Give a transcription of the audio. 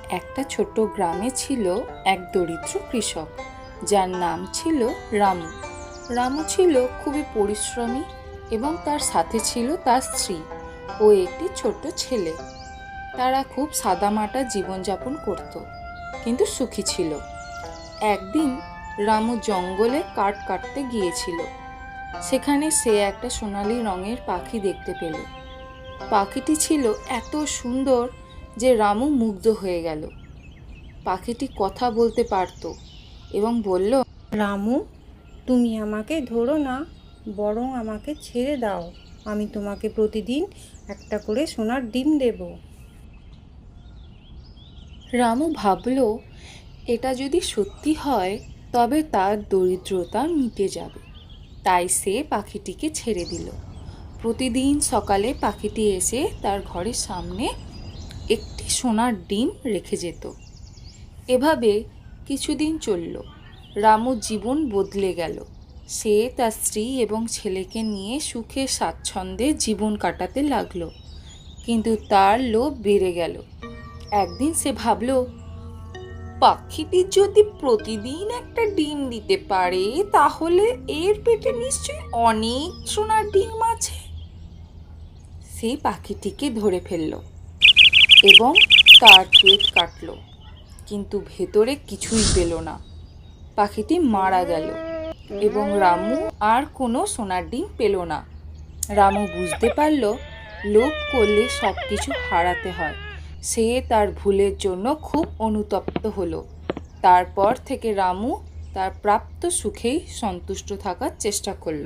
একটা ছোট্ট গ্রামে ছিল এক দরিদ্র কৃষক, যার নাম ছিল রামু। রামু ছিল খুবই পরিশ্রমী এবং তার সাথে ছিল তার স্ত্রী ও একটি ছোট্ট ছেলে। তারা খুব সাদামাটা জীবনযাপন করত, কিন্তু সুখী ছিল। একদিন রামু জঙ্গলে কাঠ কাটতে গিয়েছিল। সেখানে সে একটা সোনালি রঙের পাখি দেখতে পেল। পাখিটি ছিল এত সুন্দর যে রামু মুগ্ধ হয়ে গেল। পাখিটি কথা বলতে পারত এবং বলল, রামু, তুমি আমাকে ধরো না, বরং আমাকে ছেড়ে দাও। আমি তোমাকে প্রতিদিন একটা করে সোনার ডিম দেব। রামু ভাবল, এটা যদি সত্যি হয় তবে তার দরিদ্রতা মিটে যাবে। তাই সে পাখিটিকে ছেড়ে দিল। প্রতিদিন সকালে পাখিটি এসে তার ঘরের সামনে একটি সোনার ডিম রেখে যেত। এভাবে কিছুদিন চলল। রামুর জীবন বদলে গেল। সে তার স্ত্রী এবং ছেলেকে নিয়ে সুখে স্বাচ্ছন্দ্যে জীবন কাটাতে লাগলো। কিন্তু তার লোভ বেড়ে গেল। একদিন সে ভাবল, পাখিটি যদি প্রতিদিন একটা ডিম দিতে পারে তাহলে এর পেটে নিশ্চয়ই অনেক সোনার ডিম আছে। সে পাখিটিকে ধরে ফেলল এবং তার পেট কাটল, কিন্তু ভেতরে কিছুই পেল না। পাখিটি মারা গেল এবং রামু আর কোনো সোনার ডিম পেল না। রামু বুঝতে পারল, লোভ করলে সব কিছু হারাতে হয়। সে তার ভুলের জন্য খুব অনুতপ্ত হলো। তারপর থেকে রামু তার প্রাপ্ত সুখেই সন্তুষ্ট থাকার চেষ্টা করল।